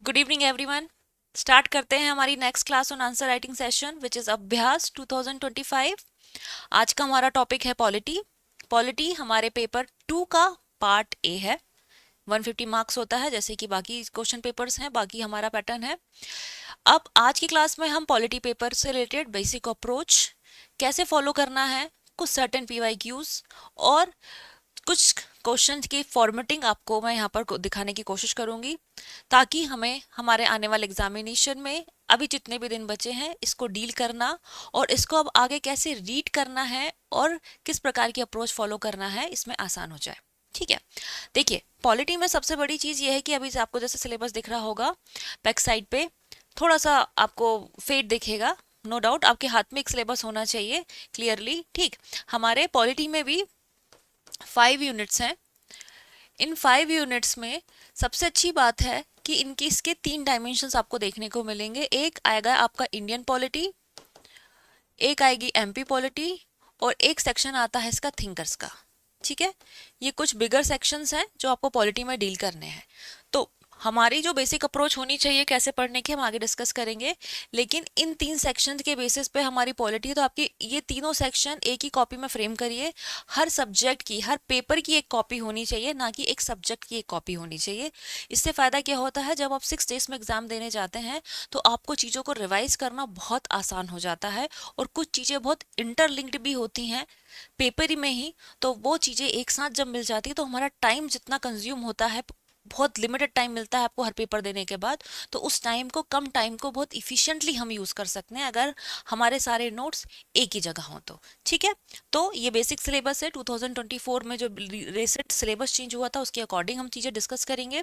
Good evening everyone. Start करते हैं हमारी next class on answer writing session which is अभ्यास 2025। आज का हमारा टॉपिक है पॉलिटी। पॉलिटी हमारे पेपर 2 का पार्ट ए है। 150 मार्क्स होता है जैसे कि बाकी क्वेश्चन पेपर्स हैं, बाकी हमारा पैटर्न है। अब आज की क्लास में हम पॉलिटी पेपर से रिलेटेड बेसिक अप्रोच कैसे फॉलो करना है, कुछ सर्टेन पीवाईक्यूज और कुछ क्वेश्चन की फॉर्मेटिंग आपको मैं यहाँ पर दिखाने की कोशिश करूंगी, ताकि हमें हमारे आने वाले एग्जामिनेशन में अभी जितने भी दिन बचे हैं इसको डील करना और इसको अब आगे कैसे रीड करना है और किस प्रकार की अप्रोच फॉलो करना है इसमें आसान हो जाए। ठीक है, देखिए पॉलिटी में सबसे बड़ी चीज़ ये है कि अभी से आपको जैसे सिलेबस दिख रहा होगा बैक साइड पे, थोड़ा सा आपको फेड दिखेगा। नो डाउट आपके हाथ में एक सिलेबस होना चाहिए क्लियरली। ठीक, हमारे पॉलिटी में भी 5 यूनिट्स हैं। इन 5 यूनिट्स में सबसे अच्छी बात है कि इनकी इसके 3 डायमेंशंस आपको देखने को मिलेंगे। एक आएगा आपका इंडियन पॉलिटी, एक आएगी एमपी पॉलिटी और एक सेक्शन आता है इसका थिंकर्स का। ठीक है, ये कुछ बिगर सेक्शंस हैं जो आपको पॉलिटी में डील करने हैं। तो हमारी जो बेसिक अप्रोच होनी चाहिए कैसे पढ़ने की हम आगे डिस्कस करेंगे, लेकिन इन 3 सेक्शन के बेसिस पे हमारी पॉलिटी, तो आपकी ये तीनों सेक्शन एक ही कॉपी में फ्रेम करिए। हर सब्जेक्ट की, हर पेपर की एक कॉपी होनी चाहिए, ना कि एक सब्जेक्ट की एक कॉपी होनी चाहिए। इससे फ़ायदा क्या होता है, जब आप 6 डेज में एग्जाम देने जाते हैं तो आपको चीज़ों को रिवाइज करना बहुत आसान हो जाता है और कुछ चीज़ें बहुत इंटरलिंक्ड भी होती हैं पेपर में ही। तो वो चीज़ें एक साथ जब मिल जाती है तो हमारा टाइम जितना कंज्यूम होता है, बहुत लिमिटेड टाइम मिलता है आपको हर पेपर देने के बाद, तो उस टाइम को, कम टाइम को बहुत इफिशिएंटली हम यूज़ कर सकते हैं अगर हमारे सारे नोट्स एक ही जगह हों तो। ठीक है, तो ये बेसिक सिलेबस है। 2024 में जो रिसेंट सिलेबस चेंज हुआ था उसके अकॉर्डिंग हम चीज़ें डिस्कस करेंगे।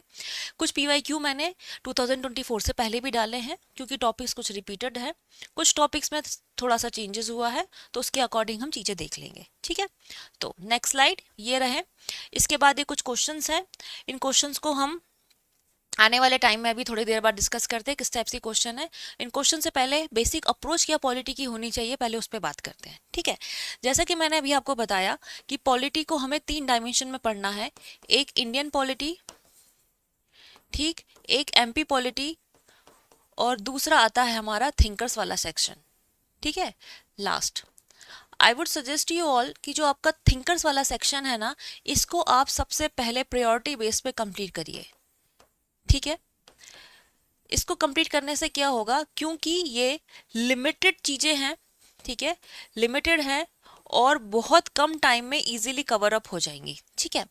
कुछ पीवाईक्यू मैंने 2024 से पहले भी डाले हैं क्योंकि टॉपिक्स कुछ रिपीटेड है, कुछ टॉपिक्स में थोड़ा सा चेंजेस हुआ है, तो उसके अकॉर्डिंग हम चीज़ें देख लेंगे। ठीक है, तो नेक्स्ट स्लाइड ये रहे। इसके बाद ये कुछ क्वेश्चंस हैं। इन क्वेश्चंस को हम आने वाले टाइम में अभी थोड़ी देर बाद डिस्कस करते हैं किस टाइप के क्वेश्चन है। इन क्वेश्चन से पहले बेसिक अप्रोच क्या पॉलिटी की होनी चाहिए, पहले उस पर बात करते हैं। ठीक है, जैसा कि मैंने अभी आपको बताया कि पॉलिटी को हमें 3 डायमेंशन में पढ़ना है। एक इंडियन पॉलिटी, ठीक, एक एमपी पॉलिटी और दूसरा आता है हमारा थिंकर्स वाला सेक्शन। ठीक है, last I would suggest you all कि जो आपका थिंकर्स वाला सेक्शन है ना, इसको आप सबसे पहले प्रायोरिटी बेस पे कंप्लीट करिए। ठीक है, इसको कंप्लीट करने से क्या होगा, क्योंकि ये लिमिटेड चीज़ें हैं, ठीक है, लिमिटेड है और बहुत कम टाइम में इजीली कवर अप हो जाएंगी। ठीक है,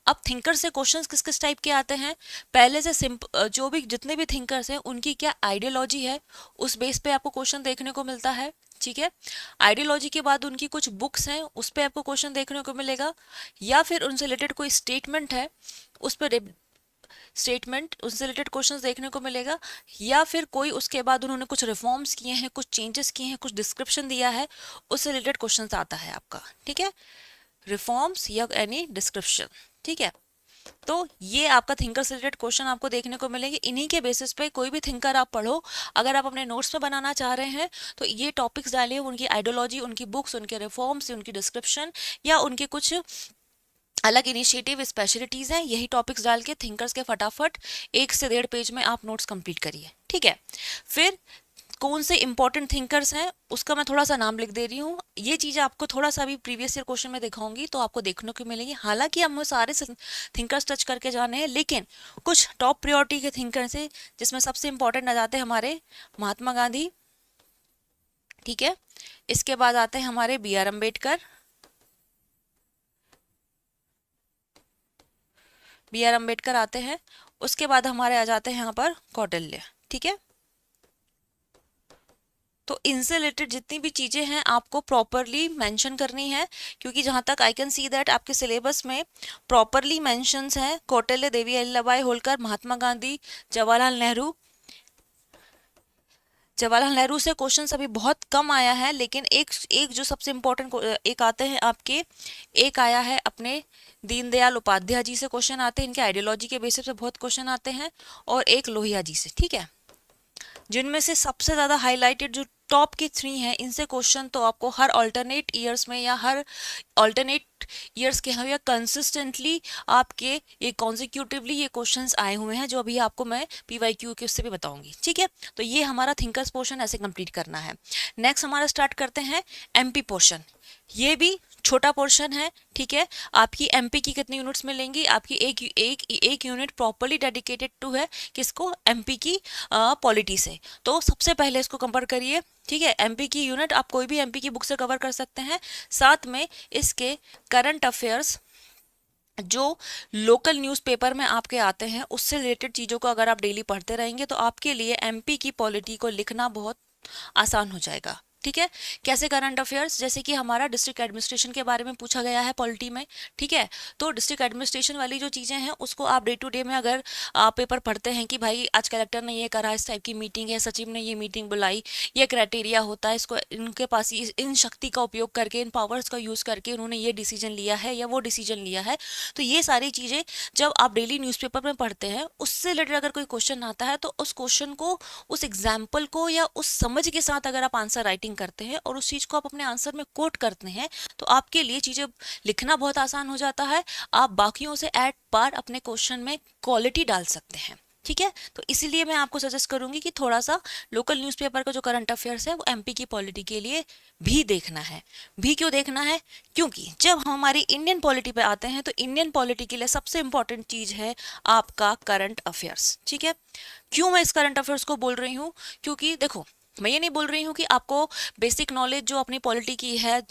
अब थिंकर से क्वेश्चंस किस किस टाइप के आते हैं, पहले से जो भी जितने भी थिंकर्स हैं उनकी क्या आइडियोलॉजी है, उस बेस पे आपको क्वेश्चन देखने को मिलता है। ठीक है, आइडियोलॉजी के बाद उनकी कुछ बुक्स हैं उस पर आपको क्वेश्चन देखने को मिलेगा, या फिर उनसे रिलेटेड कोई स्टेटमेंट है उस पर स्टेटमेंट, उससे रिलेटेड क्वेश्चंस देखने को मिलेगा, या फिर कोई उसके बाद उन्होंने कुछ रिफॉर्म्स किए हैं, कुछ चेंजेस किए हैं, कुछ डिस्क्रिप्शन दिया है, उससे रिलेटेड क्वेश्चंस आता है आपका। ठीक है, रिफॉर्म्स या एनी डिस्क्रिप्शन। ठीक है, तो ये आपका थिंकर से रिलेटेड क्वेश्चन आपको देखने को मिलेंगे। इन्हीं के बेसिस पे कोई भी थिंकर आप पढ़ो, अगर आप अपने नोट्स में बनाना चाह रहे हैं तो ये टॉपिक्स डालिए, उनकी आइडियोलॉजी, उनकी बुक्स, उनके रिफॉर्म्स, उनकी डिस्क्रिप्शन या उनके कुछ अलग इनिशिएटिव स्पेशलिटीज़ हैं, यही टॉपिक्स डाल के थिंकर्स के फटाफट 1 से 1.5 पेज में आप नोट्स कंप्लीट करिए। ठीक है, फिर कौन से इंपॉर्टेंट थिंकर्स हैं उसका मैं थोड़ा सा नाम लिख दे रही हूँ। ये चीज़ें आपको थोड़ा सा भी प्रीवियस ईयर क्वेश्चन में दिखाऊंगी तो आपको देखने को मिलेंगी। हालांकि हमें सारे थिंकर्स टच करके जाने हैं, लेकिन कुछ टॉप प्रायोरिटी के थिंकर्स हैं जिसमें सबसे इंपॉर्टेंट आ जाते हैं हमारे महात्मा गांधी। ठीक है, इसके बाद आते हैं हमारे BR अम्बेडकर, BR अम्बेडकर आते हैं। उसके बाद हमारे आ जाते हैं यहाँ पर कौटिल्य। ठीक है, तो इनसे रिलेटेड जितनी भी चीज़ें हैं आपको प्रॉपरली मेंशन करनी है, क्योंकि जहाँ तक आई कैन सी दैट आपके सिलेबस में प्रॉपरली मेंशंस हैं कौटिल्य, देवी अहिल्याबाई होलकर, महात्मा गांधी, जवाहरलाल नेहरू। जवाहरलाल नेहरू से क्वेश्चन अभी बहुत कम आया है, लेकिन एक एक जो सबसे इम्पोर्टेंट एक आते हैं आपके, एक आया है अपने दीनदयाल उपाध्याय जी से क्वेश्चन आते हैं, इनके आइडियोलॉजी के बेसिस पे बहुत क्वेश्चन आते हैं, और एक लोहिया जी से। ठीक है, जिनमें से सबसे ज़्यादा हाईलाइटेड जो टॉप की 3 हैं, इनसे क्वेश्चन तो आपको हर अल्टरनेट ईयर्स में या हर अल्टरनेट ईयर्स के हम या कंसिस्टेंटली आपके ये कॉन्जिक्यूटिवली ये क्वेश्चंस आए हुए हैं, जो अभी आपको मैं PYQ के उससे भी बताऊंगी। ठीक है, तो ये हमारा थिंकर्स पोर्शन ऐसे कंप्लीट करना है। नेक्स्ट हमारा स्टार्ट करते हैं MP पोर्शन। ये भी छोटा पोर्शन है। ठीक है, आपकी MP की कितनी यूनिट्स मिलेंगी? आपकी एक यूनिट प्रॉपर्ली डेडिकेटेड टू है किसको? MP की पॉलिटी से। तो सबसे पहले इसको कंपेयर करिए। ठीक है, MP की यूनिट आप कोई भी MP की बुक से कवर कर सकते हैं। साथ में इसके करंट अफेयर्स जो लोकल न्यूज़पेपर में आपके आते हैं, उससे रिलेटेड चीज़ों को अगर आप डेली पढ़ते रहेंगे तो आपके लिए MP की पॉलिटी को लिखना बहुत आसान हो जाएगा। ठीक है, कैसे? करंट अफेयर्स, जैसे कि हमारा डिस्ट्रिक्ट एडमिनिस्ट्रेशन के बारे में पूछा गया है पॉलिटी में। ठीक है, तो डिस्ट्रिक्ट एडमिनिस्ट्रेशन वाली जो चीज़ें हैं उसको आप डे टू डे में अगर आप पेपर पढ़ते हैं कि भाई आज कलेक्टर ने ये करा, इस टाइप की मीटिंग है, सचिव ने ये मीटिंग बुलाई, ये क्राइटेरिया होता है, इसको इनके पास इन शक्ति का उपयोग करके, इन पावर्स का यूज़ करके उन्होंने ये डिसीजन लिया है या वो डिसीजन लिया है। तो ये सारी चीज़ें जब आप डेली न्यूज़पेपर में पढ़ते हैं, उससे रिलेटेड अगर कोई क्वेश्चन आता है तो उस क्वेश्चन को, उस एग्जाम्पल को या उस समझ के साथ अगर आप आंसर राइटिंग करते हैं और उस चीज को आप अपने आंसर में कोट करते हैं तो आपके लिए चीजें लिखना बहुत आसान हो जाता है। आप बाकियों से एट पार अपने क्वेश्चन में क्वालिटी डाल सकते हैं। ठीक है, तो इसीलिए मैं आपको सजेस्ट करूंगी कि थोड़ा सा लोकल न्यूज़पेपर का जो करंट अफेयर्स है वो MP की पॉलिटी के लिए भी देखना है। भी क्यों देखना है? क्योंकि जब हम हमारी इंडियन पॉलिटी पे आते हैं तो इंडियन पॉलिटी के लिए सबसे इंपॉर्टेंट चीज है आपका करंट अफेयर्स। ठीक है, क्यों मैं इस करंट अफेयर्स को बोल रही हूँ? क्योंकि देखो, मैं ये नहीं बोल रही हूँ कि आपको बेसिक नॉलेज जो अपनी पॉलिटी की है,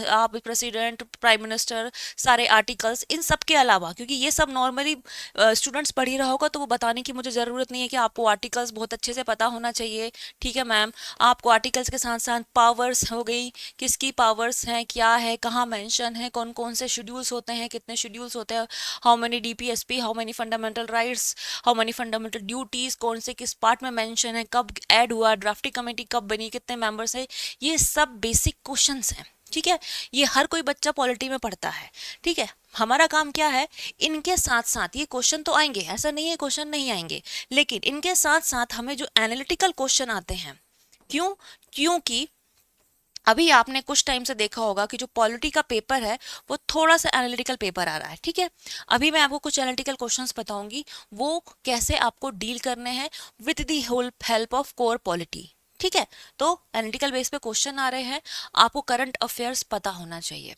आप प्रेसिडेंट, प्राइम मिनिस्टर, सारे आर्टिकल्स, इन सब के अलावा, क्योंकि ये सब नॉर्मली स्टूडेंट्स पढ़ ही रहा होगा तो वो बताने की मुझे ज़रूरत नहीं है कि आपको आर्टिकल्स बहुत अच्छे से पता होना चाहिए। ठीक है मैम, आपको आर्टिकल्स के साथ साथ पावर्स हो गई, किसकी पावर्स हैं, क्या है, कहाँ मेंशन है, कौन कौन से शेड्यूल्स होते हैं, कितने शेड्यूल्स होते हैं, how many DPSP, how many fundamental rights, how many fundamental duties, कौन से किस पार्ट में मेंशन है, कब ऐड हुआ, ड्राफ्टिंग कमेटी कब बनी, कितने मेंबर्स है, ये सब बेसिक क्वेश्चंस हैं। ठीक है, ये हर कोई बच्चा पॉलिटी में पढ़ता है। ठीक है, हमारा काम क्या है? इनके साथ साथ ये क्वेश्चन तो आएंगे, ऐसा नहीं है क्वेश्चन नहीं आएंगे, लेकिन इनके साथ साथ हमें जो एनालिटिकल क्वेश्चन आते हैं, क्यों? क्योंकि अभी आपने कुछ टाइम से देखा होगा कि जो पॉलिटी का पेपर है वो थोड़ा सा एनालिटिकल पेपर आ रहा है। ठीक है, अभी मैं आपको कुछ एनालिटिकल क्वेश्चंस बताऊंगी, वो कैसे आपको डील करने हैं with the help of core polity. ठीक है, तो एनालिटिकल बेस पे क्वेश्चन आ रहे हैं, आपको करंट अफेयर्स पता होना चाहिए।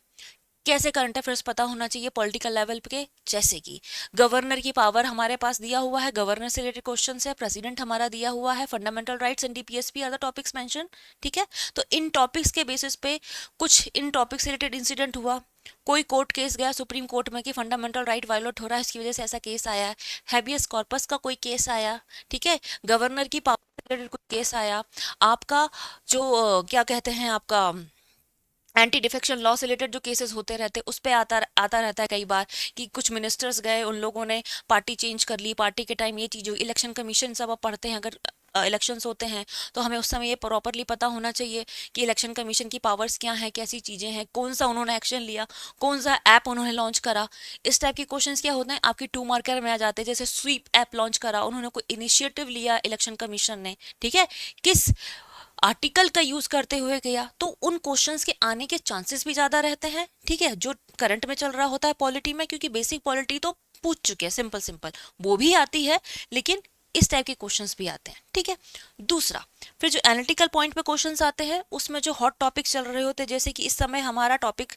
कैसे करंट अफेयर्स पता होना चाहिए पॉलिटिकल लेवल पे? जैसे कि गवर्नर की पावर हमारे पास दिया हुआ है, गवर्नर से रिलेटेड क्वेश्चन है, प्रेसिडेंट हमारा दिया हुआ है, fundamental rights and DPSP are the topics mention. ठीक है, तो इन टॉपिक्स के बेसिस पे कुछ इन टॉपिक्स से रिलेटेड इंसिडेंट हुआ, कोई कोर्ट केस गया सुप्रीम कोर्ट में कि फंडामेंटल राइट वायलेट हो रहा है, इसकी वजह से ऐसा केस आया, हैबियस कॉर्पस का कोई केस आया। ठीक है, गवर्नर की पावर से रिलेटेड कोई केस आया, आपका जो क्या कहते हैं, आपका एंटी डिफेक्शन लॉ से रिलेटेड जो केसेस होते रहते हैं उस पे आता रहता है कई बार कि कुछ मिनिस्टर्स गए, उन लोगों ने पार्टी चेंज कर ली, पार्टी के टाइम ये चीज़ हुई, इलेक्शन कमीशन सब आप पढ़ते हैं, अगर इलेक्शंस होते हैं तो हमें उस समय ये प्रॉपरली पता होना चाहिए कि इलेक्शन कमीशन की पावर्स क्या हैं, कैसी चीज़ें हैं, कौन सा उन्होंने एक्शन लिया, कौन सा ऐप उन्होंने लॉन्च करा। इस टाइप के क्वेश्चंस क्या होते हैं आपके 2 मार्कर में आ जाते हैं, जैसे स्वीप ऐप लॉन्च करा उन्होंने, कोई इनिशिएटिव लिया इलेक्शन कमीशन ने। ठीक है, किस आर्टिकल का यूज करते हुए किया, तो उन क्वेश्चंस के आने के चांसेस भी ज्यादा रहते हैं। ठीक है, जो करंट में चल रहा होता है पॉलिटी में, क्योंकि बेसिक पॉलिटी तो पूछ चुके हैं, सिंपल सिंपल वो भी आती है, लेकिन इस टाइप के क्वेश्चंस भी आते हैं। ठीक है, दूसरा फिर जो एनालिटिकल पॉइंट पे क्वेश्चंस आते हैं उसमें जो हॉट टॉपिक्स चल रहे होते हैं, जैसे कि इस समय हमारा टॉपिक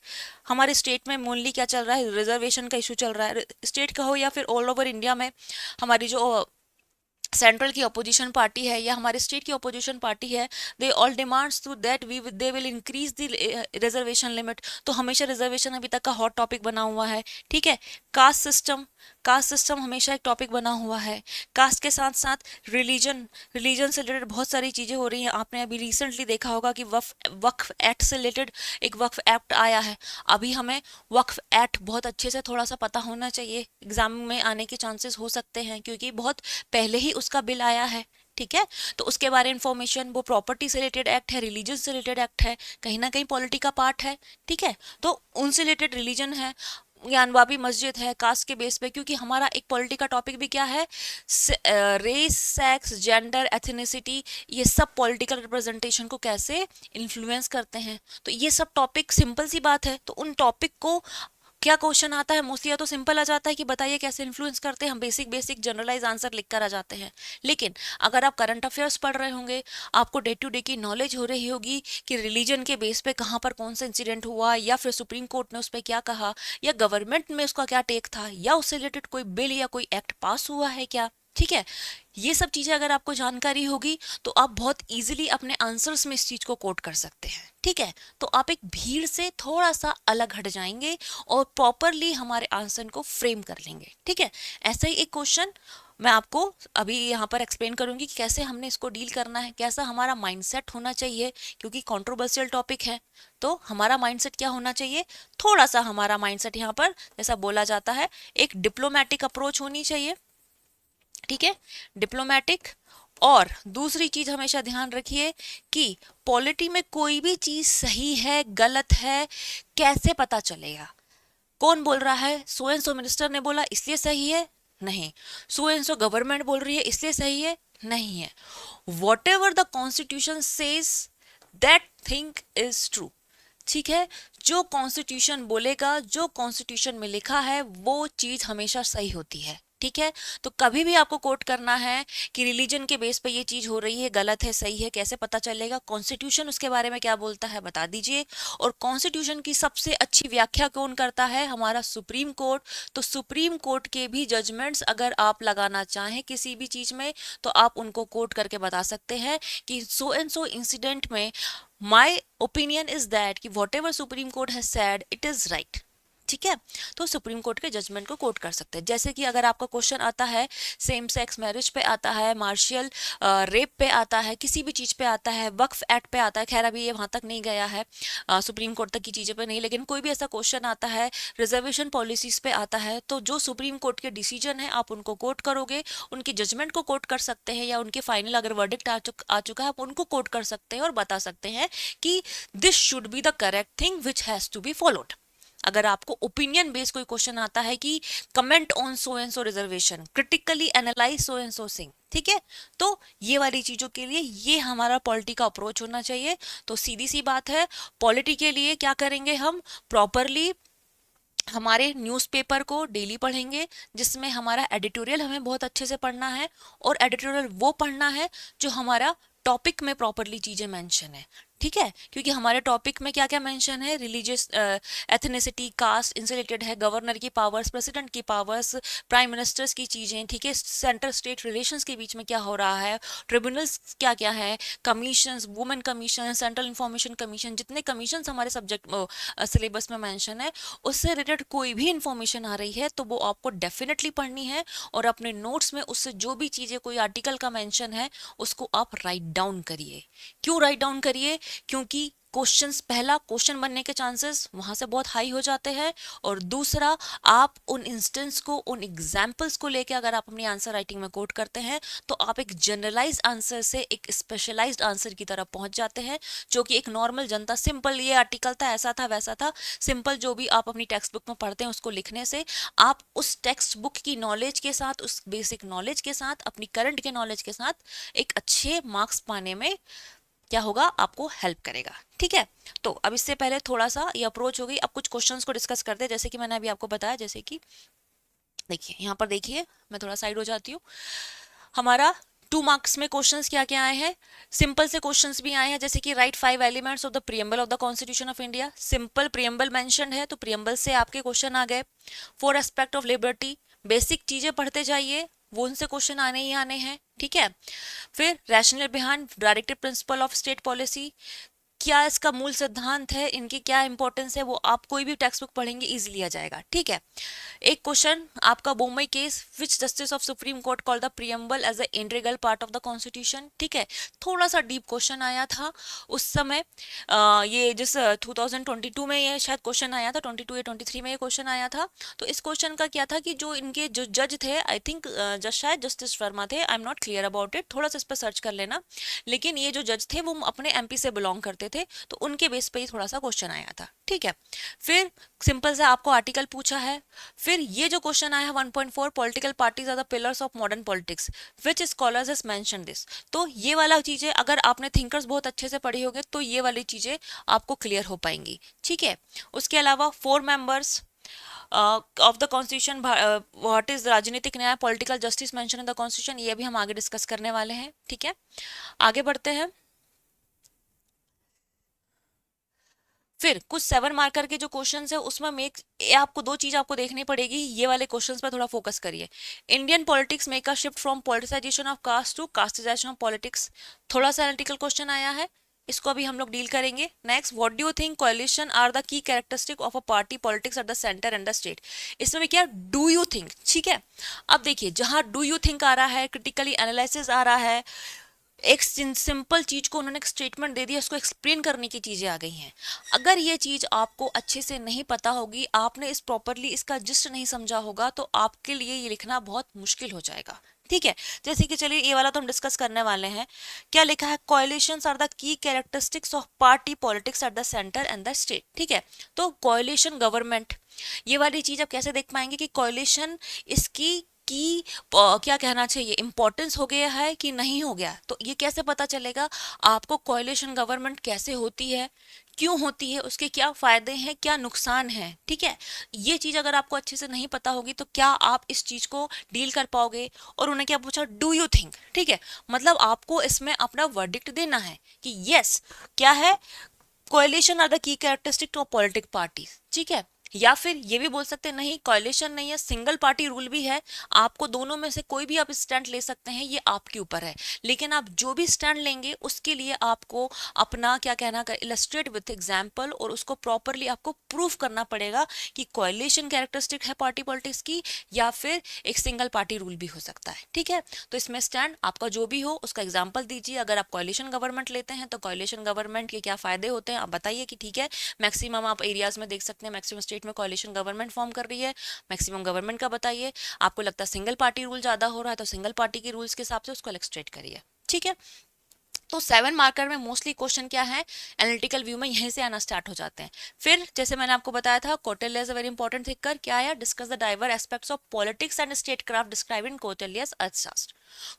हमारे स्टेट में मोनली क्या चल रहा है, रिजर्वेशन का इशू चल रहा है, स्टेट का हो या फिर ऑल ओवर इंडिया में। हमारी जो सेंट्रल की अपोजिशन पार्टी है या हमारे स्टेट की अपोजिशन पार्टी है, they all demands to that they will increase the reservation limit. तो हमेशा रिजर्वेशन अभी तक का हॉट टॉपिक बना हुआ है। ठीक है, कास्ट सिस्टम हमेशा एक टॉपिक बना हुआ है। कास्ट के साथ साथ रिलीजन से रिलेटेड बहुत सारी चीज़ें हो रही हैं। आपने अभी रिसेंटली देखा होगा कि वक्फ एक्ट से रिलेटेड एक वक्फ एक्ट आया है। अभी हमें वक्फ एक्ट बहुत अच्छे से थोड़ा सा पता होना चाहिए, एग्जाम में आने के चांसेस हो सकते हैं क्योंकि बहुत पहले ही उसका बिल आया है। ठीक है, तो उसके बारे इंफॉर्मेशन, वो प्रॉपर्टी से रिलेटेड एक्ट है, रिलीजन से रिलेटेड एक्ट है, कहीं ना कहीं पॉलिटी का पार्ट है। ठीक है, तो उनसे रिलेटेड रिलीजन है, ज्ञानवापी मस्जिद है कास्ट के बेस पे, क्योंकि हमारा एक पॉलिटी का टॉपिक भी क्या है, रेस, सेक्स, जेंडर, एथनिसिटी, ये सब पॉलिटिकल रिप्रेजेंटेशन को कैसे इन्फ्लुएंस करते हैं। तो ये सब टॉपिक सिंपल सी बात है, तो उन टॉपिक को क्या क्वेश्चन आता है मोस्टली, या तो सिंपल आ जाता है कि बताइए कैसे इन्फ्लुएंस करते हैं, हम बेसिक बेसिक जनरलाइज आंसर लिख कर आ जाते हैं। लेकिन अगर आप करंट अफेयर्स पढ़ रहे होंगे, आपको डे टू डे की नॉलेज हो रही होगी कि रिलीजन के बेस पे कहाँ पर कौन सा इंसिडेंट हुआ, या फिर सुप्रीम कोर्ट ने उस पर क्या कहा, या गवर्नमेंट में उसका क्या टेक था, या उससे रिलेटेड कोई बिल या कोई एक्ट पास हुआ है क्या, ठीक है। ये सब चीजें अगर आपको जानकारी होगी तो आप बहुत इजीली अपने आंसर्स में इस चीज को कोट कर सकते हैं, ठीक है। तो आप एक भीड़ से थोड़ा सा अलग हट जाएंगे और प्रॉपरली हमारे आंसर को फ्रेम कर लेंगे, ठीक है। ऐसा ही एक क्वेश्चन मैं आपको अभी यहाँ पर एक्सप्लेन करूंगी कि कैसे हमने इसको डील करना है, कैसा हमारा माइंडसेट होना चाहिए, क्योंकि कंट्रोवर्शियल टॉपिक है। तो हमारा माइंडसेट क्या होना चाहिए, थोड़ा सा हमारा माइंडसेट यहाँ पर जैसा बोला जाता है एक डिप्लोमेटिक अप्रोच होनी चाहिए, ठीक है, डिप्लोमेटिक। और दूसरी चीज हमेशा ध्यान रखिए कि पॉलिटी में कोई भी चीज सही है गलत है कैसे पता चलेगा, कौन बोल रहा है, सो एंड सो मिनिस्टर ने बोला इसलिए सही है, नहीं, सो एंड सो गवर्नमेंट बोल रही है इसलिए सही है, नहीं है। What ever the constitution says that thing is true, ठीक है। जो कॉन्स्टिट्यूशन बोलेगा, जो कॉन्स्टिट्यूशन में लिखा है वो चीज हमेशा सही होती है, ठीक है। तो कभी भी आपको कोट करना है कि रिलीजन के बेस पे ये चीज हो रही है, गलत है सही है कैसे पता चलेगा, कॉन्स्टिट्यूशन उसके बारे में क्या बोलता है बता दीजिए। और कॉन्स्टिट्यूशन की सबसे अच्छी व्याख्या कौन करता है, हमारा सुप्रीम कोर्ट। तो सुप्रीम कोर्ट के भी जजमेंट्स अगर आप लगाना चाहें किसी भी चीज में तो आप उनको कोट करके बता सकते हैं कि सो एंड सो इंसिडेंट में माई ओपिनियन इज दैट कि what ever supreme court has said it is right, ठीक है। तो सुप्रीम कोर्ट के जजमेंट को कोट कर सकते हैं। जैसे कि अगर आपका क्वेश्चन आता है सेम सेक्स मैरिज पे आता है, मार्शियल रेप पे आता है, किसी भी चीज पे आता है, वक्फ एक्ट पे आता है, खैर अभी ये वहां तक नहीं गया है, सुप्रीम कोर्ट तक की चीजें पे नहीं, लेकिन कोई भी ऐसा क्वेश्चन आता है, रिजर्वेशन पॉलिसीज पे आता है, तो जो सुप्रीम कोर्ट के डिसीजन है आप उनको कोट करोगे, उनके जजमेंट को कोट कर सकते हैं, या उनके फाइनल अगर वर्डिक्ट आ चुका है आप उनको कोट कर सकते हैं और बता सकते हैं कि this should be the correct thing which has to be followed. अगर आपको ओपिनियन बेस्ड कोई क्वेश्चन आता है कि comment on so and so reservation, critically analyse so and so sing, ठीक है, तो ये वाली चीजों के लिए ये हमारा पॉलिटी का अप्रोच होना चाहिए। तो सीधी सी बात है, पॉलिटी के लिए क्या करेंगे, हम प्रॉपरली हमारे न्यूज़पेपर को डेली पढ़ेंगे, जिसमें हमारा एडिटोरियल हमें बहुत अच्छे से पढ़ना है, और एडिटोरियल वो पढ़ना है जो हमारा टॉपिक में प्रॉपरली चीजें मेंशन है, ठीक है। क्योंकि हमारे टॉपिक में क्या क्या मेंशन है, रिलीजियस, एथनिसिटी, कास्ट इनसे रिलेटेड है, गवर्नर की पावर्स, प्रेसिडेंट की पावर्स, प्राइम मिनिस्टर्स की चीजें, ठीक है, सेंटर स्टेट रिलेशंस के बीच में क्या हो रहा है, ट्रिब्यूनल्स क्या क्या है, commissions, women commission, central information commission, जितने कमीशंस हमारे सब्जेक्ट सिलेबस में मेंशन है, उससे रिलेटेड कोई भी इंफॉर्मेशन आ रही है तो वो आपको डेफिनेटली पढ़नी है, और अपने नोट्स में उससे जो भी चीजें, कोई आर्टिकल का मेंशन है उसको आप राइट डाउन करिए। क्यों राइट डाउन करिए, क्योंकि क्वेश्चंस, पहला क्वेश्चन बनने के चांसेस वहां से बहुत हाई हो जाते हैं, और दूसरा आप उन इंस्टेंस को, उन एग्जाम्पल्स को लेके अगर आप अपनी आंसर राइटिंग में कोट करते हैं तो आप एक जनरलाइज आंसर से एक स्पेशलाइज्ड आंसर की तरफ पहुंच जाते हैं, जो कि एक नॉर्मल जनता, सिंपल ये आर्टिकल था, ऐसा था, वैसा था, सिंपल जो भी आप अपनी टेक्स्ट बुक में पढ़ते हैं उसको लिखने से आप उस टेक्स्ट बुक की नॉलेज के साथ, उस बेसिक नॉलेज के साथ, अपनी करंट के नॉलेज के साथ एक अच्छे मार्क्स पाने में क्या होगा, आपको हेल्प करेगा, ठीक है। तो अब इससे पहले थोड़ा सा ये अप्रोच हो गई, अब कुछ क्वेश्चंस को डिस्कस करते हैं। जैसे कि मैंने अभी आपको बताया, जैसे कि देखिए यहाँ पर, देखिए मैं थोड़ा साइड हो जाती हूँ, हमारा 2 मार्क्स में क्वेश्चंस क्या क्या आए हैं, सिंपल से क्वेश्चंस भी आए हैं, जैसे कि right 5 elements of the preamble of the constitution of India, simple preamble mentioned है तो प्रीएम्बल से आपके क्वेश्चन आ गए। 4 एस्पेक्ट ऑफ लिबर्टी, बेसिक चीजें पढ़ते जाइए, वो उनसे क्वेश्चन आने ही आने हैं, ठीक है। फिर rational behind directive principle of state policy, क्या इसका मूल सिद्धांत है, इनकी क्या इंपॉर्टेंस है, वो आप कोई भी टेक्स्ट बुक पढ़ेंगे इजीली आ जाएगा, ठीक है। एक क्वेश्चन आपका Bommai case, which justice of supreme court called the preamble as a integral part of the constitution, ठीक है, थोड़ा सा डीप क्वेश्चन आया था उस समय, ये जिस 2022 में ये शायद क्वेश्चन आया था, 22 या 23 में ये क्वेश्चन आया था। तो इस क्वेश्चन का क्या था कि जो इनके जो जज थे, आई थिंक शायद जस्टिस वर्मा थे, I am not clear about it, थोड़ा सा इस पर सर्च कर लेना, लेकिन ये जो जज थे वो अपने एमपी से बिलोंग करते थे, तो उनके बेस पे ही थोड़ा सा क्वेश्चन आया था, ठीक है। फिर सिंपल से आपको आर्टिकल पूछा है। फिर ये जो क्वेश्चन आया है 1.4, political parties are the pillars of modern politics, which scholars has mention this. तो ये वाला चीजें अगर आपने थिंकर्स बहुत अच्छे से पढ़ी होगी तो ये वाली चीजें आपको क्लियर हो पाएंगी, ठीक है। उसके अलावा 4 members of the constitution, what is राजनीतिक न्याय, political justice mention in the constitution, ये भी हम आगे डिस्कस करने वाले हैं, ठीक है। आगे बढ़ते हैं। फिर कुछ 7 मार्कर के जो क्वेश्चंस है उसमें आपको 2 चीज आपको देखनी पड़ेगी, ये वाले क्वेश्चंस पर थोड़ा फोकस करिए। Indian politics make a shift from politicisation of caste to castisation of politics, थोड़ा सा एनालिटिकल क्वेश्चन आया है, इसको अभी हम लोग डील करेंगे। Next, what do you think coalition are the key characteristic of a party politics at the centre and the state. इसमें भी क्या डू यू थिंक, ठीक है। अब देखिए जहां डू यू थिंक आ रहा है, क्रिटिकली एनालिसिस आ रहा है, एक सिंपल चीज को उन्होंने एक स्टेटमेंट दे दिया, उसको एक्सप्लेन करने की चीजें आ गई हैं। अगर ये चीज आपको अच्छे से नहीं पता होगी, आपने इस प्रॉपरली इसका जिस्ट नहीं समझा होगा, तो आपके लिए ये लिखना बहुत मुश्किल हो जाएगा, ठीक है। जैसे कि चलिए ये वाला तो हम डिस्कस करने वाले हैं। क्या लिखा है, coalitions are the key characteristics of party politics at the centre and the state, ठीक है। तो कोalition गवर्नमेंट, ये वाली चीज आप कैसे देख पाएंगे कि कोalition इसकी की क्या कहना चाहिए, इंपॉर्टेंस हो गया है कि नहीं हो गया। तो ये कैसे पता चलेगा आपको, कोalition गवर्नमेंट कैसे होती है, क्यों होती है, उसके क्या फायदे हैं, क्या नुकसान है, ठीक है। ये चीज अगर आपको अच्छे से नहीं पता होगी तो क्या आप इस चीज को डील कर पाओगे। और उन्होंने क्या पूछा, डू यू थिंक, ठीक है। मतलब आपको इसमें अपना वर्डिक्ट देना है कि यस क्या है, coalition are the key characteristic of politic party, ठीक है। या फिर ये भी बोल सकते हैं नहीं कोalition नहीं है, सिंगल पार्टी रूल भी है, आपको दोनों में से कोई भी आप स्टैंड ले सकते हैं, ये आपके ऊपर है। लेकिन आप जो भी स्टैंड लेंगे उसके लिए आपको अपना क्या कहना का इलस्ट्रेट विथ एग्जाम्पल, और उसको प्रॉपरली आपको प्रूफ करना पड़ेगा कि कोalition कैरेक्टरिस्टिक है पार्टी पॉलिटिक्स की, या फिर एक सिंगल पार्टी रूल भी हो सकता है, ठीक है। तो इसमें स्टैंड आपका जो भी हो उसका एग्जाम्पल दीजिए। अगर आप कोalition गवर्नमेंट लेते हैं तो कोalition गवर्नमेंट के क्या फायदे होते हैं आप बताइए कि ठीक है। मैक्सिमम आप एरियाज में देख सकते हैं, मैक्सिमम स्टेट में कोalition गवर्नमेंट फॉर्म कर रही है, मैक्सिमम गवर्नमेंट का बताइए। आपको लगता है सिंगल पार्टी रूल ज्यादा हो रहा है तो सिंगल पार्टी के रूल्स के हिसाब से उसको इलस्ट्रेट करिए, ठीक है। तो 7 मार्कर में मोस्टली क्वेश्चन क्या है, एनालिटिकल व्यू में यहीं से आना स्टार्ट हो जाते हैं। फिर जैसे मैंने आपको बताया था, Kautilya is a very important thinker, क्या है, discuss the diverse aspects of politics and statecraft describe in Kautilya's Arthashastra.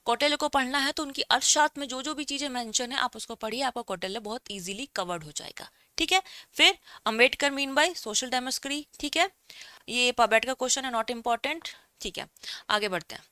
Kautilya को पढ़ना है तो उनकी अर्थशास्त्र में जो जो भी चीजें मेंशन है आप उसको पढ़िए, आपका कौटिल्य बहुत इजीली कवर्ड हो जाएगा, ठीक है। फिर Ambedkar mean by social democracy, ठीक है। ये पबेट का क्वेश्चन है, नॉट इंपॉर्टेंट, ठीक है। आगे बढ़ते हैं।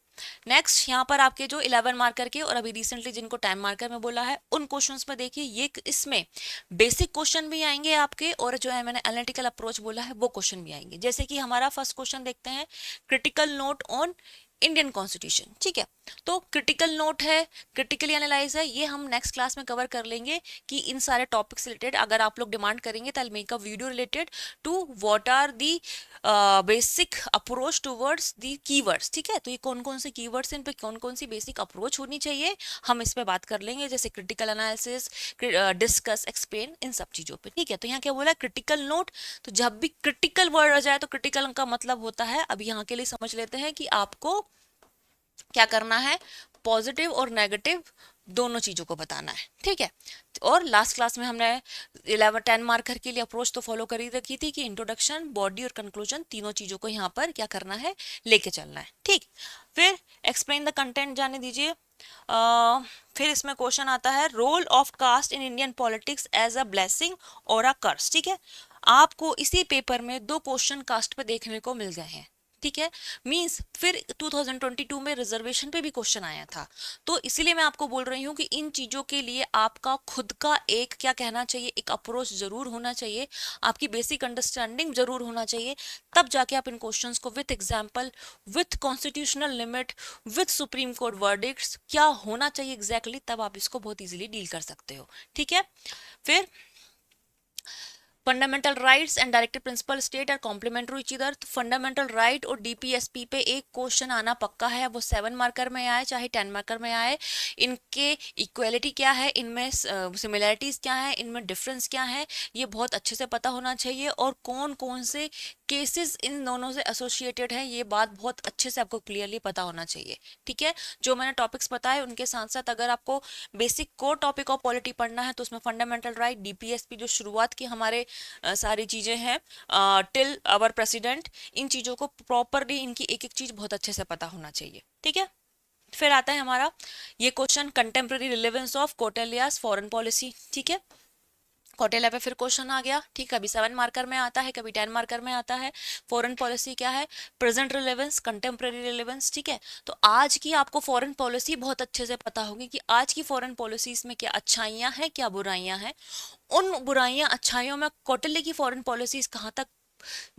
नेक्स्ट यहाँ पर आपके जो 11 मार्कर के और अभी रिसेंटली जिनको 10 मार्कर में बोला है उन क्वेश्चंस में देखिए, ये इसमें बेसिक क्वेश्चन भी आएंगे आपके, और जो है मैंने एनालिटिकल अप्रोच बोला है वो क्वेश्चन भी आएंगे। जैसे कि हमारा फर्स्ट क्वेश्चन देखते हैं, critical note on Indian constitution, ठीक है। तो क्रिटिकल नोट है, क्रिटिकली एनालाइज है, ये हम नेक्स्ट क्लास में कवर कर लेंगे कि इन सारे टॉपिक्स रिलेटेड अगर आप लोग डिमांड करेंगे तो I make a video related to what are the basic approach towards the keywords, ठीक है। तो ये कौन कौन से कीवर्ड्स, इन पे कौन कौन सी बेसिक अप्रोच होनी चाहिए, हम इस पे बात कर लेंगे, जैसे क्रिटिकल एनालिसिस, डिस्कस, एक्सप्लेन, इन सब चीजों पे, ठीक है। तो यहाँ क्या बोला है, क्रिटिकल नोट। तो जब भी क्रिटिकल वर्ड आ जाए तो क्रिटिकल का मतलब होता है, अब यहाँ के लिए समझ लेते हैं कि आपको क्या करना है, पॉजिटिव और नेगेटिव दोनों चीजों को बताना है, ठीक है। और लास्ट क्लास में हमने 10 मार्कर के लिए अप्रोच तो फॉलो करी रखी थी कि इंट्रोडक्शन, बॉडी और कंक्लूजन तीनों चीजों को यहाँ पर क्या करना है, लेके चलना है, ठीक। फिर एक्सप्लेन द कंटेंट जाने दीजिए। फिर इसमें क्वेश्चन आता है, role of caste in Indian politics as a blessing और अ कर्स, ठीक है। आपको इसी पेपर में 2 क्वेश्चन कास्ट पे देखने को मिल गए हैं, ठीक है। मींस फिर 2022 में रिजर्वेशन पे भी क्वेश्चन आया था, तो इसीलिए मैं आपको बोल रही हूँ कि इन चीजों के लिए आपका खुद का एक क्या कहना चाहिए, एक अप्रोच जरूर होना चाहिए, आपकी बेसिक अंडरस्टैंडिंग जरूर होना चाहिए, तब जाके आप इन क्वेश्चंस को with example, with constitutional limit, with supreme court verdicts क्या होना चाहिए एग्जैक्टली, तब आप इसको बहुत इजीली डील कर सकते हो, ठीक है। फिर fundamental rights and directive principle state are complementary each other. Fundamental right और डीपीएसपी पे एक क्वेश्चन आना पक्का है, वो 7 मार्कर में आए चाहे 10 मार्कर में आए। इनके इक्वेलिटी क्या है, इनमें सिमिलैरिटीज क्या है, इनमें डिफरेंस क्या है, ये बहुत अच्छे से पता होना चाहिए। और कौन कौन से केसेस इन दोनों से एसोसिएटेड है, ये बात बहुत अच्छे से आपको क्लियरली पता होना चाहिए। ठीक है, जो मैंने टॉपिक्स बताए उनके साथ साथ अगर आपको basic core topic of polity पढ़ना है तो उसमें फंडामेंटल राइट, डीपीएसपी जो शुरुआत की हमारे सारी चीजें हैं टिल आवर प्रेसिडेंट, इन चीजों को प्रॉपरली इनकी एक एक चीज बहुत अच्छे से पता होना चाहिए। ठीक है, फिर आता है हमारा ये question, contemporary relevance of Kautilya's foreign policy. ठीक है, कौटिल्य पे फिर क्वेश्चन आ गया। ठीक, कभी 7 मार्कर में आता है, कभी 10 मार्कर में आता है। फॉरेन पॉलिसी क्या है, प्रेजेंट रिलेवेंस, कंटेम्प्रेरी रिलेवेंस। ठीक है, तो आज की आपको फॉरेन पॉलिसी बहुत अच्छे से पता होगी कि आज की फॉरेन पॉलिसीज में क्या अच्छाइयां हैं, क्या बुराइयां हैं। उन बुराइयां अच्छाइयों में कौटिल्य की फॉरेन पॉलिसीज कहाँ तक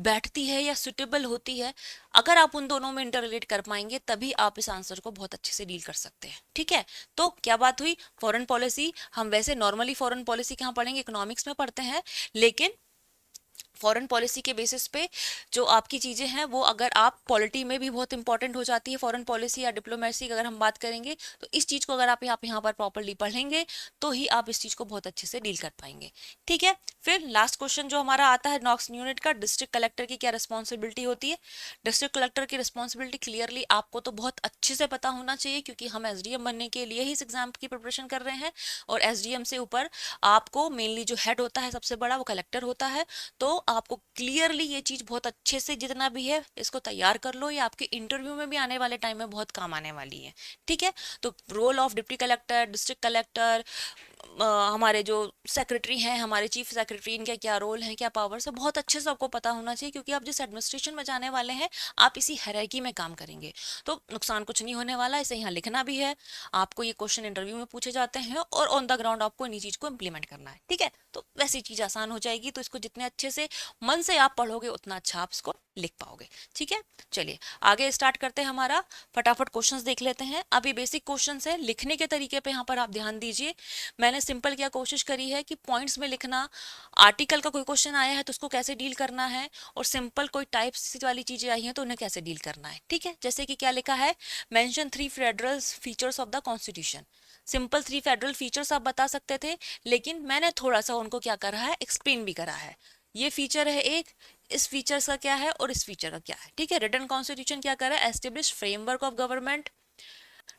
बैठती है या सुटेबल होती है, अगर आप उन दोनों में इंटर रिलेट कर पाएंगे तभी आप इस आंसर को बहुत अच्छे से डील कर सकते हैं। ठीक है, तो क्या बात हुई, फॉरेन पॉलिसी हम वैसे नॉर्मली फॉरेन पॉलिसी कहाँ पढ़ेंगे, इकोनॉमिक्स में पढ़ते हैं, लेकिन फॉरेन पॉलिसी के बेसिस पे जो आपकी चीजें हैं वो अगर आप पॉलिटी में भी बहुत इंपॉर्टेंट हो जाती है फॉरेन पॉलिसी या डिप्लोमेसी की अगर हम बात करेंगे, तो इस चीज को अगर आप यहाँ पर प्रॉपरली पढ़ेंगे तो ही आप इस चीज को बहुत अच्छे से डील कर पाएंगे। ठीक है, फिर लास्ट क्वेश्चन जो हमारा आता है नॉक्स यूनिट का, डिस्ट्रिक्ट कलेक्टर की क्या रिस्पॉन्सिबिलिटी होती है। डिस्ट्रिक्ट कलेक्टर की रिस्पॉन्सिबिलिटी क्लियरली आपको तो बहुत अच्छे से पता होना चाहिए, क्योंकि हम एसडीएम बनने के लिए ही इस एग्जाम की प्रिपरेशन कर रहे हैं, और एसडीएम से ऊपर आपको मेनली जो हेड होता है सबसे बड़ा वो कलेक्टर होता है। तो आपको क्लियरली ये चीज बहुत अच्छे से जितना भी है इसको तैयार कर लो, ये आपके इंटरव्यू में भी आने वाले टाइम में बहुत काम आने वाली है। ठीक है, तो role of deputy collector, district collector, हमारे जो सेक्रेटरी हैं, हमारे चीफ सेक्रेटरी, इनके क्या रोल है, क्या पावर्स है, बहुत अच्छे से आपको पता होना चाहिए, क्योंकि आप जिस एडमिनिस्ट्रेशन में जाने वाले हैं आप इसी हायरार्की में काम करेंगे। तो नुकसान कुछ नहीं होने वाला, इसे यहाँ लिखना भी है, आपको ये क्वेश्चन इंटरव्यू में पूछे जाते हैं और ऑन द ग्राउंड आपको इन्हीं चीज को इंप्लीमेंट करना है। ठीक है, तो वैसी चीज आसान हो जाएगी, तो इसको जितने अच्छे से मन से आप पढ़ोगे उतना अच्छा आप इसको लिख पाओगे। ठीक है, चलिए आगे स्टार्ट करते हैं हमारा, फटाफट क्वेश्चंस देख लेते हैं। अभी बेसिक क्वेश्चंस है, लिखने के तरीके पे यहाँ पर आप ध्यान दीजिए। मैंने सिंपल क्या कोशिश करी है कि पॉइंट्स में लिखना, आर्टिकल का कोई क्वेश्चन आया है तो उसको कैसे डील करना है, और सिंपल कोई टाइप्स वाली चीजें आई हैं तो उन्हें कैसे डील करना है। ठीक है, जैसे कि क्या लिखा है, mention 3 federal features of the constitution. Simple 3 federal features आप बता सकते थे, लेकिन मैंने थोड़ा सा उनको क्या करा है, एक्सप्लेन भी करा है। ये फीचर है एक, इस फीचर्स का क्या है और इस फीचर का क्या है। ठीक है, रिटन कॉन्स्टिट्यूशन क्या कर रहा है, establish framework of government,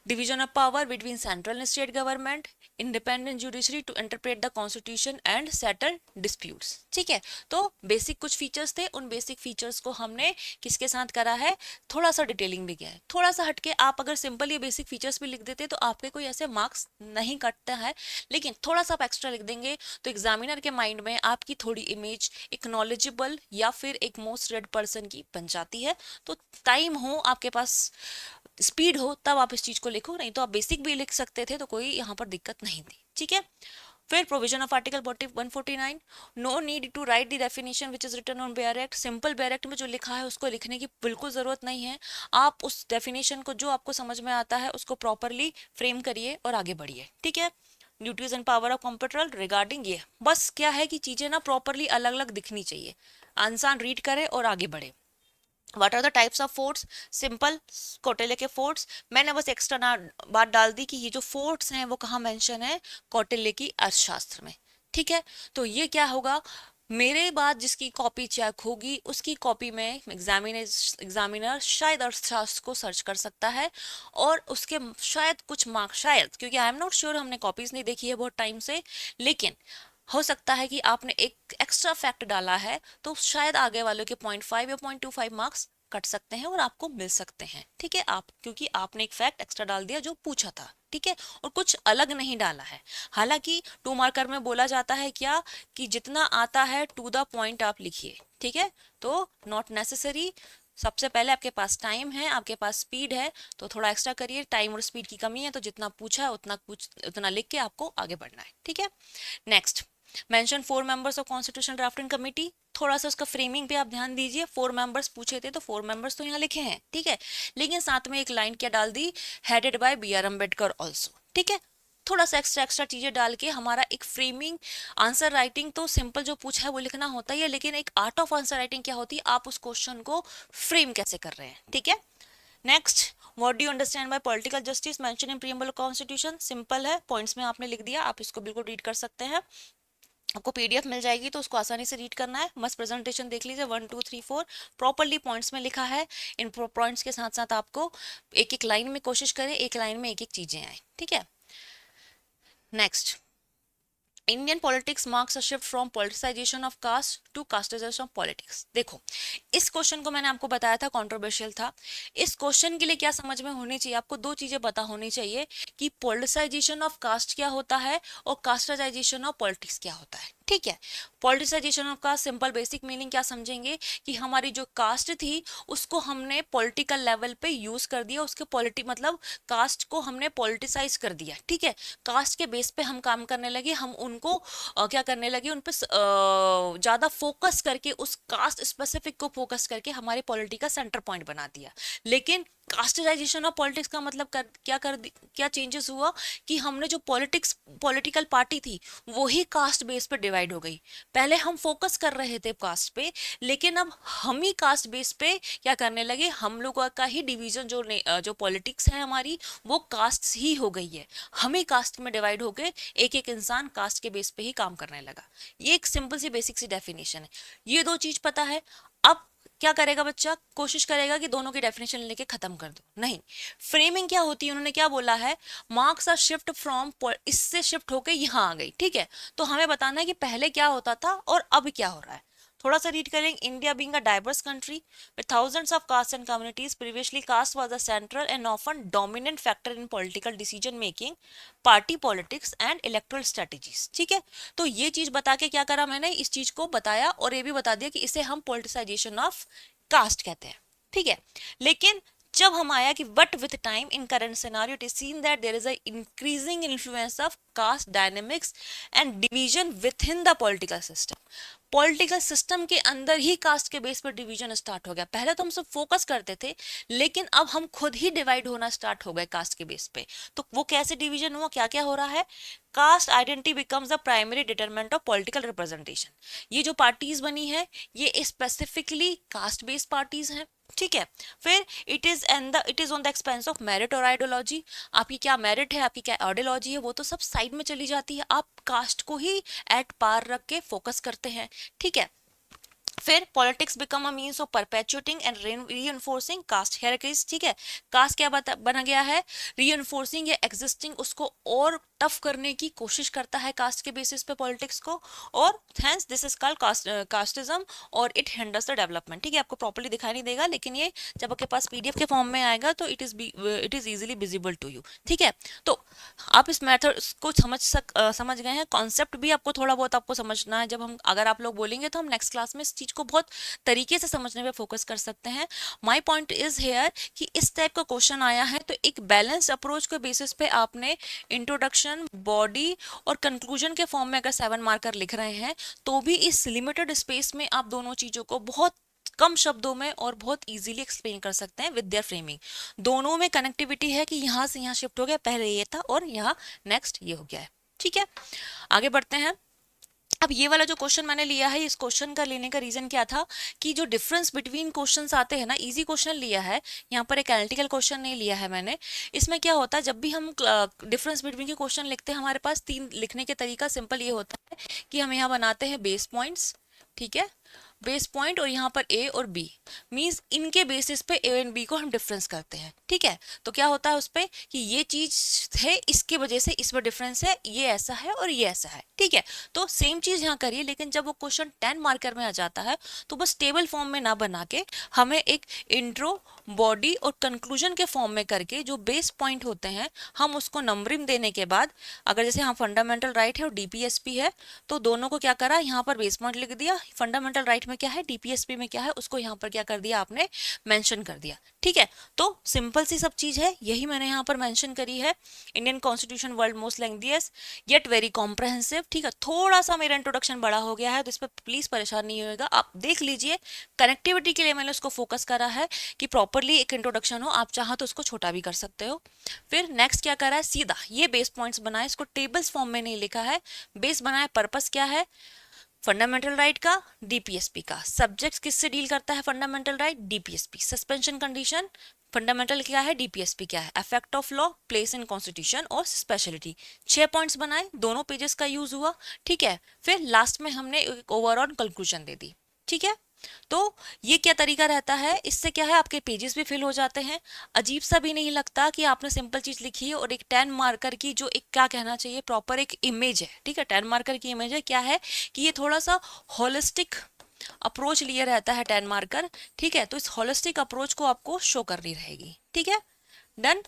division of power between central and state government, independent judiciary to interpret the constitution and settle disputes। ठीक है, तो बेसिक कुछ फीचर्स थे, उन बेसिक फीचर्स को हमने किसके साथ करा है, थोड़ा सा डिटेलिंग भी किया है। थोड़ा सा हटके आप अगर सिंपल ये बेसिक फीचर्स भी लिख देते तो आपके कोई ऐसे मार्क्स नहीं कटता है, लेकिन थोड़ा सा आप एक्स्ट्रा लिख देंगे तो एग्जामिनर के माइंड में आपकी थोड़ी इमेज एक नॉलेजेबल या फिर एक मोस्ट रेड पर्सन की बन जाती है। तो टाइम हो आपके पास, स्पीड हो, तब आप इस चीज को लिखो, नहीं तो आप बेसिक भी लिख सकते थे, तो कोई यहाँ पर दिक्कत नहीं थी। ठीक है, फिर provision of article 149, no need to write the definition which is written on bare act. Simple bare act में जो लिखा है उसको लिखने की बिल्कुल जरूरत नहीं है, आप उस डेफिनेशन को जो आपको समझ में आता है उसको प्रॉपरली फ्रेम करिए और आगे बढ़िए। ठीक है, duties and power of computer regarding, ये बस क्या है कि चीजें ना प्रॉपरली अलग अलग दिखनी चाहिए, इंसान रीड करे और आगे बढ़े। What are the types of forts, simple Kautilya के फोर्ट्स, मैंने बस एक्स्ट्रा ना बात डाल दी कि ये जो फोर्ट्स हैं वो कहाँ मेंशन है, कौटिल्य की अर्थशास्त्र में। ठीक है, तो ये क्या होगा, मेरे बाद जिसकी कॉपी चेक होगी उसकी कॉपी में एग्जामिनर शायद अर्थशास्त्र को सर्च कर सकता है, और उसके शायद कुछ मार्क्स, शायद, क्योंकि आई एम नॉट श्योर, हमने कॉपीज नहीं देखी है बहुत टाइम से, लेकिन हो सकता है कि आपने एक एक्स्ट्रा फैक्ट डाला है तो शायद आगे वालों के 0.5 या 0.25 मार्क्स कट सकते हैं और आपको मिल सकते हैं। ठीक है, आप क्योंकि आपने एक फैक्ट एक्स्ट्रा डाल दिया जो पूछा था। ठीक है, और कुछ अलग नहीं डाला है। हालांकि 2 मार्कर में बोला जाता है क्या, कि जितना आता है टू द पॉइंट आप लिखिए। ठीक है, तो नॉट नेसेसरी, सबसे पहले आपके पास टाइम है, आपके पास स्पीड है, तो थोड़ा एक्स्ट्रा करिए, टाइम और स्पीड की कमी है तो जितना पूछा है उतना लिख के आपको आगे बढ़ना है। ठीक है, next, mention 4 members of constitution drafting committee. थोड़ा सा उसका फ्रेमिंग पे आप ध्यान दीजिए, 4 मेंबर्स पूछे थे तो 4 मेंबर्स तो यहाँ लिखे हैं। ठीक है, लेकिन साथ में एक लाइन क्या डाल दी, headed by BR Ambedkar also. ठीक है, थोड़ा सा एक्स्ट्रा चीजें डाल के हमारा एक फ्रेमिंग, आंसर राइटिंग तो सिंपल जो पूछा है वो लिखना होता है, लेकिन एक आर्ट ऑफ आंसर राइटिंग क्या होती है, आप उस क्वेश्चन को फ्रेम कैसे कर रहे हैं। ठीक है, next, what do you understand by political justice mention in preamble of constitution. Simple है, पॉइंट्स में आपने लिख दिया, आप इसको बिल्कुल रीड कर सकते हैं। आपको पीडीएफ मिल जाएगी तो उसको आसानी से रीड करना है, मस्त प्रेजेंटेशन देख लीजिए, 1 2 3 4 प्रॉपरली पॉइंट्स में लिखा है। इन पॉइंट्स के साथ साथ आपको एक एक लाइन में कोशिश करें, एक लाइन में एक एक चीजें आए, ठीक है। Next, Indian politics marks a shift from politicisation of caste to castisation of politics. देखो, इस क्वेश्चन को मैंने आपको बताया था कंट्रोवर्शियल था। इस क्वेश्चन के लिए क्या समझ में होनी चाहिए, आपको दो चीजें पता होनी चाहिए कि पॉलिटिसाइजेशन ऑफ कास्ट क्या होता है और कास्टिजाइजेशन ऑफ पॉलिटिक्स क्या होता है, ठीक है। Politicisation of caste simple basic meaning क्या समझेंगे कि हमारी जो कास्ट थी उसको हमने पॉलिटिकल लेवल पे यूज कर दिया, उसके पॉलिटिक मतलब कास्ट को हमने पॉलिटिसाइज कर दिया, ठीक है। कास्ट के बेस पे हम काम करने लगे, हम उनको क्या करने लगे, उन पे ज्यादा फोकस करके, उस कास्ट स्पेसिफिक को फोकस करके हमारे पॉलिटी का सेंटर पॉइंट बना दिया। लेकिन कास्टिजाइजेशन ऑफ पॉलिटिक्स का मतलब क्या चेंजेस हुआ कि हमने जो पॉलिटिकल पार्टी थी वो ही कास्ट बेस पे डिवाइड हो गई। पहले हम फोकस कर रहे थे कास्ट पे, लेकिन अब हम ही कास्ट बेस पे क्या करने लगे, हम लोगों का ही डिवीजन जो पॉलिटिक्स है हमारी वो कास्ट ही हो गई है। हम ही कास्ट में डिवाइड हो गए, एक एक इंसान कास्ट के बेस पे ही काम करने लगा। ये एक सिंपल सी बेसिक सी डेफिनेशन है। ये दो चीज पता है। अब क्या करेगा बच्चा, कोशिश करेगा कि दोनों की डेफिनेशन लेके खत्म कर दो, नहीं। फ्रेमिंग क्या होती है, उन्होंने क्या बोला है, मार्क्स आर शिफ्ट फ्रॉम, इससे शिफ्ट होके यहाँ आ गई, ठीक है। तो हमें बताना है कि पहले क्या होता था और अब क्या हो रहा है। थोड़ा सा रीड करेंगे। India being a diverse country with thousands of castes and communities, previously caste was a central and often dominant factor in political decision making, party politics and electoral strategies, ठीक है। तो ये चीज बता के क्या करा मैंने, इस चीज को बताया और ये भी बता दिया कि इसे हम politicization ऑफ कास्ट कहते हैं, ठीक है। लेकिन जब हम आया कि but with time in current scenario it is seen that there is a increasing influence of caste dynamics and division within the political system. Political system के अंदर ही कास्ट के बेस पर डिवीजन स्टार्ट हो गया। पहले तो हम सब फोकस करते थे, लेकिन अब हम खुद ही डिवाइड होना स्टार्ट हो गए कास्ट के बेस पे। तो वो कैसे डिवीजन हुआ, क्या क्या हो रहा है, cast identity becomes the primary determinant of political representation. ये जो पार्टीज बनी है ये स्पेसिफिकली कास्ट बेस्ड पार्टीज हैं, ठीक है। फिर it is on the expense of merit और आइडियोलॉजी। आपकी क्या मेरिट है, आपकी क्या आइडियोलॉजी है, वो तो सब साइड में चली जाती है, आप कास्ट को ही एट पार रख के फोकस करते हैं, ठीक है। फिर politics become a means of perpetuating and reinforcing caste hierarchies, ठीक है। कास्ट क्या बना गया है, रीइंफोर्सिंग या एग्जिस्टिंग उसको और टफ करने की कोशिश करता है कास्ट के बेसिस पे पॉलिटिक्स को, और hence this is called casteism और इट हिंडर्स द डेवलपमेंट, ठीक है। आपको प्रॉपर्ली दिखाई नहीं देगा, लेकिन ये जब आपके पास पीडीएफ के फॉर्म में आएगा तो it is easily visible to you, ठीक है। तो आप इस मेथड को समझ गए हैं। कॉन्सेप्ट भी आपको थोड़ा बहुत आपको समझना है। जब हम अगर आप लोग बोलेंगे तो हम नेक्स्ट क्लास में इस चीज को बहुत तरीके से समझने पे फोकस कर सकते हैं। माय पॉइंट इज हेयर कि इस टाइप का क्वेश्चन आया है तो एक बैलेंस अप्रोच के बेसिस पे आपने इंट्रोडक्शन, बॉडी और कंक्लूजन के फॉर्म में अगर 7 मार्कर लिख रहे हैं तो भी इस लिमिटेड स्पेस में आप दोनों चीजों को बहुत कम शब्दों में और बहुत इजीली एक्सप्लेन कर सकते हैं विद देयर फ्रेमिंग। दोनों में कनेक्टिविटी है कि यहां से यहां शिफ्ट हो गया, पहले ये था और यहाँ नेक्स्ट ये हो गया है, ठीक है। आगे बढ़ते हैं। अब ये वाला जो क्वेश्चन मैंने लिया है, इस क्वेश्चन का लेने का रीजन क्या था कि जो डिफरेंस बिटवीन क्वेश्चंस आते हैं ना, इजी क्वेश्चन लिया है, यहाँ पर एक एनालिटिकल क्वेश्चन नहीं लिया है मैंने। इसमें क्या होता है, जब भी हम डिफरेंस बिटवीन के क्वेश्चन लिखते हैं, हमारे पास 3 लिखने के तरीका सिंपल ये होता है कि हम यहाँ बनाते हैं बेस पॉइंट्स, ठीक है, बेस पॉइंट, और यहाँ पर ए और बी, मींस इनके बेसिस पे ए एंड बी को हम डिफरेंस करते हैं, ठीक है। तो क्या होता है उस पे कि ये चीज है, इसके वजह से इसमें डिफरेंस है, ये ऐसा है और ये ऐसा है, ठीक है। तो सेम चीज यहाँ करिए, लेकिन जब वो क्वेश्चन 10 मार्कर में आ जाता है तो बस टेबल फॉर्म में ना बना के हमें एक इंट्रो, बॉडी और कंक्लूजन के फॉर्म में करके जो बेस पॉइंट होते हैं हम उसको नंबरिंग देने के बाद, अगर जैसे यहाँ फंडामेंटल राइट है और डीपीएसपी है तो दोनों को क्या करा, यहाँ पर बेस पॉइंट लिख दिया, फंडामेंटल राइट में क्या है, डीपीएसपी में क्या है, उसको यहाँ पर क्या कर दिया आपने, मेंशन कर दिया, ठीक है। तो सिंपल सी सब चीज है, यही मैंने यहाँ पर मेंशन करी है। Indian constitution world most lengthiest yet very comprehensive, ठीक है। थोड़ा सा मेरा इंट्रोडक्शन बड़ा हो गया है तो इस पर प्लीज परेशान नहीं होगा, आप देख लीजिए। कनेक्टिविटी के लिए मैंने उसको फोकस करा है कि प्रॉपरली एक इंट्रोडक्शन हो, आप चाहो तो उसको छोटा भी कर सकते हो। फिर नेक्स्ट क्या करा है, सीधा ये बेस पॉइंट्स बनाए, इसको टेबल्स फॉर्म में नहीं लिखा है, बेस बनाया। पर्पस क्या है, फंडामेंटल राइट का, डीपीएसपी का। सब्जेक्ट्स किससे डील करता है fundamental right, DPSP. Suspension condition fundamental क्या है, डीपीएसपी क्या है, effect of law, place in constitution और स्पेशलिटी। 6 पॉइंट्स बनाए, दोनों पेजेस का यूज हुआ, ठीक है। फिर लास्ट में हमने एक ओवरऑल कंक्लूजन दे दी, ठीक है। तो ये क्या तरीका रहता है, इससे क्या है आपके पेजेस भी फिल हो जाते हैं, अजीब सा भी नहीं लगता कि आपने सिंपल चीज लिखी है और एक 10 मार्कर की जो एक क्या कहना चाहिए प्रॉपर एक इमेज है, ठीक है, 10 मार्कर की इमेज है, क्या है कि ये थोड़ा सा होलिस्टिक अप्रोच लिए रहता है 10 मार्कर, ठीक है। तो इस होलिस्टिक अप्रोच को आपको शो करनी रहेगी, ठीक है, done.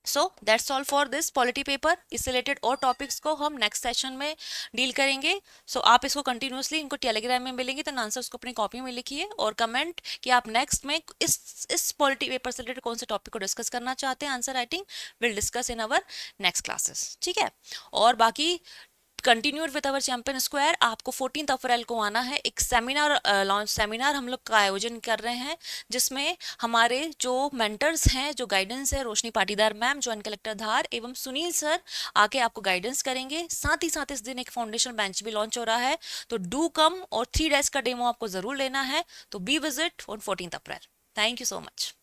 So that's all for this polity paper. इससे रिलेटेड और टॉपिक्स को हम नेक्स्ट सेशन में डील करेंगे। सो आप इसको कंटिन्यूसली इनको टेलीग्राम में मिलेंगे, तो आंसर्स को अपनी कॉपी में लिखिए और कमेंट कि आप नेक्स्ट में इस पॉलिटी पेपर से रिलेटेड कौन से टॉपिक को डिस्कस करना चाहते हैं। Answer writing will discuss in our next classes, ठीक है। और बाकी continued with our champion square, आपको 14 अप्रैल को आना है, एक सेमिनार लॉन्च सेमिनार हम लोग का आयोजन कर रहे हैं, जिसमें हमारे जो मेंटर्स हैं, जो गाइडेंस है, रोशनी पाटीदार मैम, ज्वाइंट कलेक्टर धार एवं सुनील सर आके आपको गाइडेंस करेंगे। साथ ही साथ इस दिन एक फाउंडेशन बेंच भी लॉन्च हो रहा है, तो डू कम और 3 days का डेमो आपको जरूर लेना है। तो be visit on 14 April. Thank you so much.